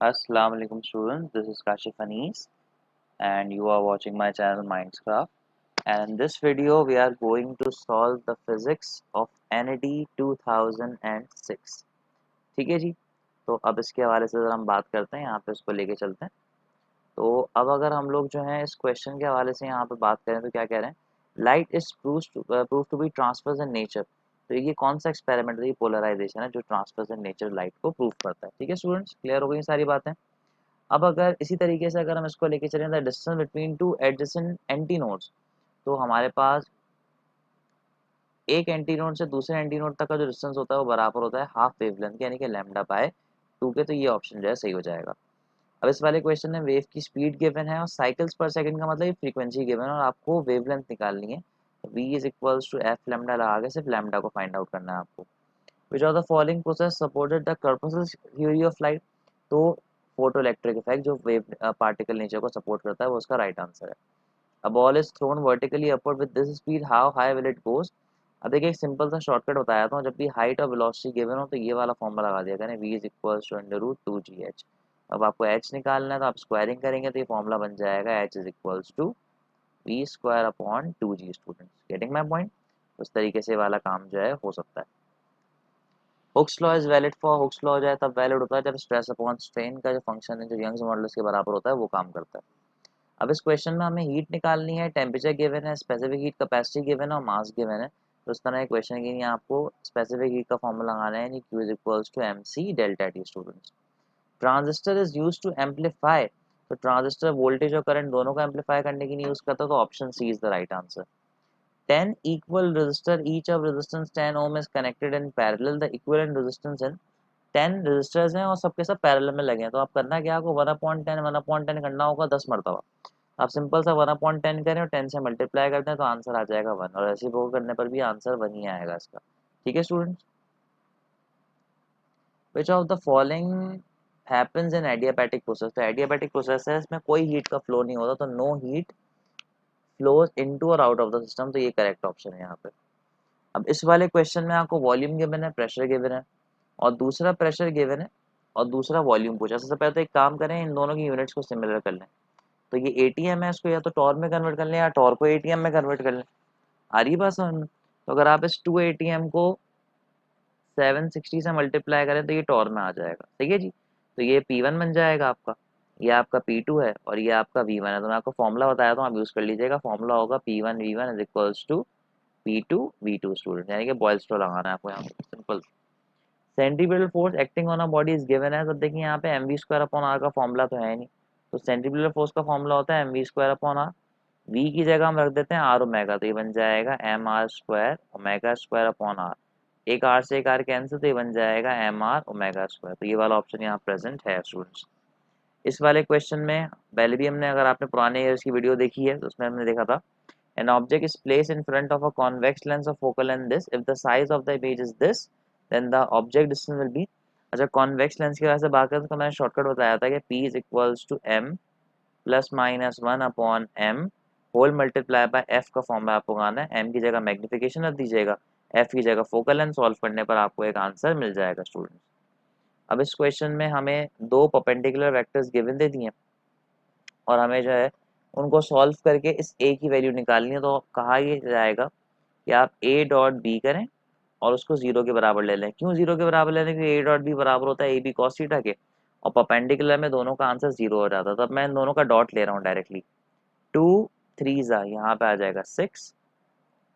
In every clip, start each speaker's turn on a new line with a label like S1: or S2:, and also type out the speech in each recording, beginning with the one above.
S1: Assalamu alaikum students, this is Kashif Anis and you are watching my channel Mindscraft, and in this video we are going to solve the physics of NAD 2006। ठीक है जी। तो अब इसके हवाले से ज़रा हम बात करते हैं, यहाँ पे इसको लेके चलते हैं। तो अब अगर हम लोग जो है इस क्वेश्चन के हवाले से यहाँ पे बात करें तो क्या कह रहे हैं, light is prove to be transfers in nature. तो ये कौन सा एक्सपेरिमेंट है, ये पोलराइजेशन है जो ट्रांसफर्स इन नेचर लाइट को प्रूव करता है। ठीक है स्टूडेंट्स, क्लियर हो गई सारी बातें। अब अगर इसी तरीके से अगर हम इसको लेके चलें the distance between two adjacent anti nodes, तो हमारे पास एक एंटी नोड से दूसरे एंटी नोड तक का जो डिस्टेंस होता है वो बराबर होता है हाफ वेवलेंथ यानी कि लैम्डा बाय 2 के। तो ये ऑप्शन जो है सही हो जाएगा। अब इस वाले क्वेश्चन में वेव की स्पीड गिवन है और साइकिल्स पर सेकंड का मतलब फ्रीक्वेंसी गिवन है और आपको वेवलेंथ निकालनी है। v is equals to F lambda लगा के सिर्फ लैम्डा को फाइंड आउट करना है आपको। Which of the following process supported the corpuscular theory of light. तो फोटो इलेक्ट्रिक इफेक्ट जो वेव पार्टिकल नेचर को सपोर्ट करता है वो उसका राइट आंसर है। A ball is thrown vertically upward with this speed, how high will it goes? अब देखिए एक सिंपल सा शॉर्टकट बताया था, जब भी हाइट और वेलोसिटी गिवन हो तो ये वाला फॉर्मूला लगा दिया करें, v is equals to under root 2gh। अब आपको h निकालना है तो आप स्क्वायरिंग करेंगे तो ये फॉर्मूला बन जाएगा h is equals to v square upon 2g। Students getting my point. उस तरीके से वाला काम जो है हो सकता है। Hooke's law is valid for, Hooke's law जो है तब वैलिड होता है जब स्ट्रेस अपॉन स्ट्रेन का जो फंक्शन है जो यंग्स मॉडुलस के बराबर होता है वो काम करता है। अब इस क्वेश्चन में हमें हीट निकालनी है, टेम्परेचर गिवन है, स्पेसिफिक हीट कैपेसिटी गिवन है और मास गिवन है। तो इस तरह के क्वेश्चन के लिए आपको स्पेसिफिक हीट का फॉर्मूला लगाना है यानी Q is equals to mc delta T। Students transistor is used to amplify, तो ट्रांजिस्टर वोल्टेज और करंट दोनों को एम्पलीफाई करने के लिए यूज करता है, तो option C is the right answer. 10 equal resistor each of resistance 10 ohm is connected in parallel, the equivalent resistance in 10 resistors हैं और सबके सब पैरेलल में लगे हैं। तो आप करना क्या, आपको 1/10 करना होगा 10 मरतबा। आप सिंपल सा 1/10 करें और 10 से मल्टीप्लाई करते हैं तो आंसर आ जाएगा 1, और ऐसे वो करने पर भी आंसर 1 ही आएगा इसका। ठीक है students. Which of the following happens in adiabatic process. तो एडियाबैटिक प्रोसेस है, इसमें कोई हीट का फ्लो नहीं होता, तो नो हीट फ्लोज इनटू और आउट ऑफ द सिस्टम, तो ये करेक्ट ऑप्शन है यहाँ पे। अब इस वाले क्वेश्चन में आपको वॉल्यूम गिवन है, प्रेशर गिवन है और दूसरा प्रेशर गिवन है और दूसरा वॉल्यूम पूछा। सबसे पहले तो एक काम करें, इन दोनों की यूनिट्स को सिमिलर कर लें। तो ये एटीएम है, इसको या तो टॉर में कन्वर्ट कर लें या टॉर को एटीएम में कन्वर्ट कर लें। आ रही बात समझ में। तो अगर आप इस 2 एटीएम को 760 से मल्टीप्लाई करें तो ये टॉर में आ जाएगा। ठीक है जी। तो ये P1 बन जाएगा आपका, ये आपका P2 है और ये आपका V1 है। तो मैं आपको फॉर्मूला बताया था, आप यूज कर लीजिएगा। फॉर्मूला होगा P1 V1 is equals to P2 V2। Student यानी कि बॉयल्स लॉ लगाना है आपको यहाँ पे, simple. Centripetal force acting on a body is given है, तो देखिए यहाँ पे mv स्क्वायर अपॉन आर का फॉर्मूला तो है नहीं, तो सेंट्रीपिटल फोर्स का फॉर्मूला होता है mv square upon R. v की जगह हम रख देते हैं आर ओमेगा, तो ये बन जाएगा M R square omega square upon R. एक आर से एक आर कैंसिल, तो ये बन जाएगा एम आर ओमेगा स्क्वायर। तो ये वाला ऑप्शन यहाँ प्रेजेंट है स्टूडेंट्स। इस वाले क्वेश्चन में पहले भी हमने, अगर आपने पुराने ईयर्स की वीडियो देखी है तो उसमें हमने देखा था, an object is placed in front of a convex lens of focal length this, if the size of the image is this then the object distance will be। अच्छा कॉन्वेक्स लेंस की वजह से बात करें तो मैंने शॉर्टकट बताया था कि P is equals to m plus minus 1 upon m whole multiply by f का फॉर्म में आपको लगाना है। m की जगह मैग्निफिकेशन रख दीजिएगा, f की जगह फोकल लेंथ, सॉल्व करने पर आपको एक आंसर मिल जाएगा स्टूडेंट्स। अब इस क्वेश्चन में हमें दो परपेंडिकुलर वेक्टर्स गिवन दे दिए और हमें जो है उनको सॉल्व करके इस a की वैल्यू निकालनी है। तो कहा ये जाएगा कि आप a डॉट b करें और उसको 0 के बराबर ले लें। क्यों 0 के बराबर ले लें, क्योंकि a डॉट b बराबर होता है ab cos थीटा के, और परपेंडिकुलर में दोनों का आंसर 0 हो जाता है। तो अब मैं इन दोनों का डॉट ले रहा हूँ डायरेक्टली। 2 3 जा यहाँ पे आ जाएगा 6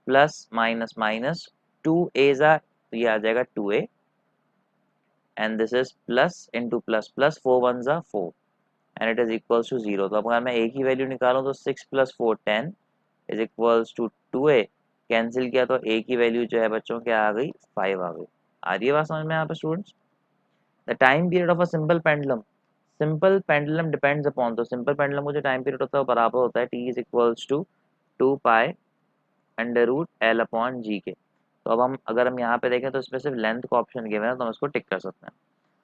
S1: प्लस माइनस माइनस 2 a जा, तो ये आ जाएगा 2a and this is plus into plus plus 4 1 जा 4 and it is equals to 0। तो अब अगर मैं a की वैल्यू निकालूं तो 6 प्लस 4 10 is equals to 2a। Cancel किया तो a की वैल्यू जो है बच्चों क्या आ गई, 5 आ गई। आ रही है बात समझ में यहाँ पे students. The time period of a simple pendulum depends upon, तो सिंपल पेंडुलम का जो टाइम पीरियड होता है वो बराबर होता है t is equals to 2 pi under root l upon g के। तो अब हम अगर हम यहाँ पे देखें तो इसमें सिर्फ लेंथ का ऑप्शन गिवन है तो हम इसको टिक कर सकते हैं।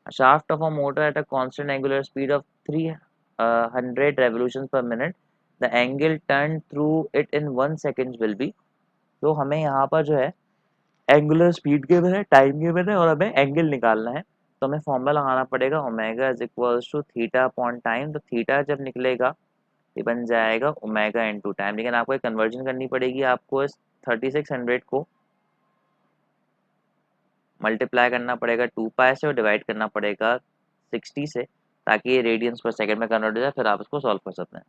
S1: A shaft of a motor at a constant angular speed of 300 revolutions per minute, the angle turned through it in 1 second will be। तो हमें यहाँ पर जो है एंगुलर स्पीड गिवन है, टाइम गिवन है और हमें एंगल निकालना है। तो हमें फॉर्मूला लगाना पड़ेगा omega is equals to theta upon time. तो थीटा जब निकलेगा ये बन जाएगा ओमेगा इनटू टाइम, लेकिन आपको एक कन्वर्जन करनी पड़ेगी। आपको इस 3600 को मल्टीप्लाई करना पड़ेगा 2 पाई से और डिवाइड करना पड़ेगा 60 से, ताकि ये रेडियंस पर सेकंड में कन्वर्ट हो जाए, फिर आप इसको सॉल्व कर सकते हैं।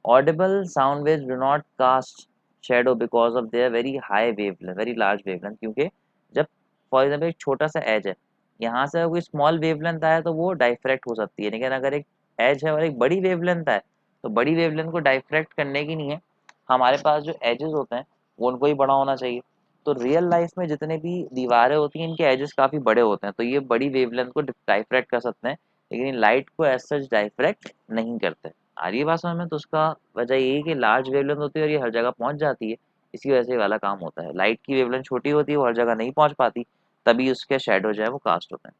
S1: Audible sound waves do not cast shadow because of their very high wavelength, very large wavelength, क्योंकि जब फॉर एग्जाम्पल एक छोटा सा एज है, यहाँ से कोई स्मॉल वेवलेंथ आया तो वो डाइफ्रैक्ट हो सकती है, लेकिन अगर एक एज है और एक बड़ी वेवलेंथ है तो बड़ी वेवलेंथ को डाइफ्रैक्ट करने की नहीं है। हमारे पास जो एजेस होते हैं वो उनको ही बड़ा होना चाहिए। तो रियल लाइफ में जितने भी दीवारें होती हैं इनके एजेस काफ़ी बड़े होते हैं, तो ये बड़ी वेवलेंथ को डाइफ्रैक्ट कर सकते हैं, लेकिन लाइट को एज सच डाइफ्रैक्ट नहीं करते। आ रही है बात समझ में? तो उसका वजह यही कि लार्ज वेवलेंथ होती है और ये हर जगह पहुंच जाती है, इसी वजह से ये वाला काम होता है। लाइट की वेवलेंथ छोटी होती है, वो हर जगह नहीं पहुंच पाती, तभी उसके शेडो जो है वो कास्ट होते हैं।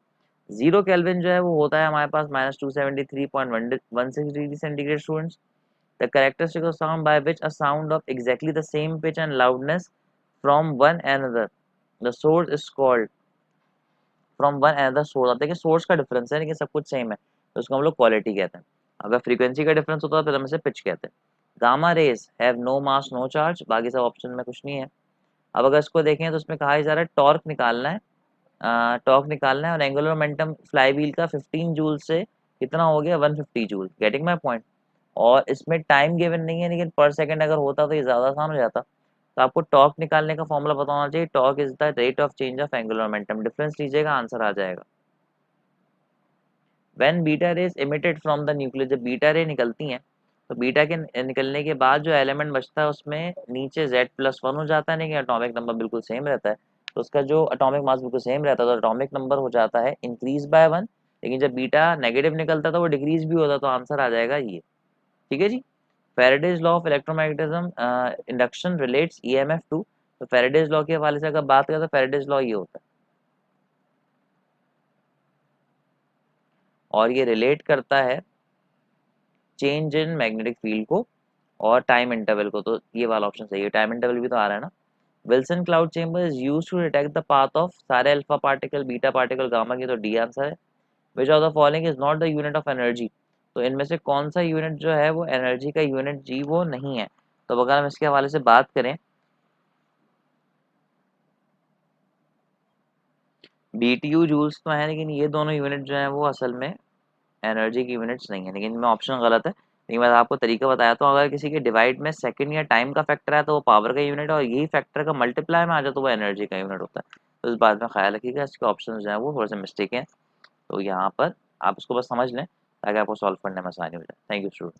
S1: 0 केल्विन जो है वो होता है हमारे पास -273.16 degree students. The characteristic of sound by which a sound of exactly the same pitch and loudness from one another the source is called from one another source. आप देखिए सोर्स का डिफरेंस है लेकिन सब कुछ सेम है, तो उसको हम लोग क्वालिटी कहते हैं। अगर फ्रीक्वेंसी का डिफरेंस होता है तो हम इसे पिच कहते हैं। Gamma rays have no mass no charge, बाकी सब ऑप्शन में कुछ नहीं है। अब अगर इसको देखें तो इसमें कहा जा रहा है टॉर्क निकालना है, टॉर्क निकालना है, और एंगुलर मोमेंटम फ्लाई व्हील का 15 जूल से कितना हो गया 150 जूल। Getting my point? और इसमें टाइम गिवन नहीं है, लेकिन पर सेकंड अगर होता तो ये ज़्यादा आसान हो जाता। तो आपको टॉर्क निकालने का फॉर्मूला पता होना चाहिए। Torque is the rate of change of angular momentum. Difference लीजिएगा, आंसर आ जाएगा। When beta raise emitted from the nucleus, जब बीटा रे निकलती हैं तो बीटा के निकलने के बाद जो एलिमेंट बचता है उसमें नीचे Z+1 हो जाता है, लेकिन एटॉमिक नंबर बिल्कुल सेम रहता है। तो उसका जो एटॉमिक मास बिल्कुल सेम रहता है तो एटॉमिक नंबर हो जाता है इंक्रीज बाय 1, लेकिन जब बीटा नेगेटिव निकलता है तो वो डिक्रीज भी होता है, तो आंसर आ जाएगा ये। ठीक है जी। Faraday's law of electromagnetism induction relates EMF to. तो फैराडेज लॉ के हवाले से अगर बात करें तो फैराडेज लॉ ये होता है, और ये रिलेट करता है चेंज इन मैग्नेटिक फील्ड को और टाइम इंटरवल को। तो ये वाला ऑप्शन सही है, टाइम इंटरवल भी तो आ रहा है ना। Wilson cloud chamber is used to detect the path of सारे alpha particle beta particle gamma की, तो डी आंसर है। Which of the following is not the unit of energy. तो इनमें से कौन सा यूनिट जो है वो एनर्जी का यूनिट जी वो नहीं है। तो अगर हम इसके हवाले से बात करें, BTU जूल्स तो है, लेकिन ये दोनों यूनिट जो है वो असल में एनर्जी की यूनिट्स नहीं है, लेकिन इनमें ऑप्शन गलत है। लेकिन मैं आपको तरीका बताया तो अगर किसी के डिवाइड में सेकंड या टाइम का फैक्टर है तो वो पावर का यूनिट है, और यही फैक्टर का मल्टीप्लाई में आ जाए तो वो एनर्जी का यूनिट होता है। तो इस बात में ख्याल रखिएगा, इसके ऑप्शन जो है वो थोड़े से मिस्टेक हैं, तो यहाँ पर आप इसको बस समझ लें ताकि आपको सॉल्व करने में आसानी हो जाए। Thank you student.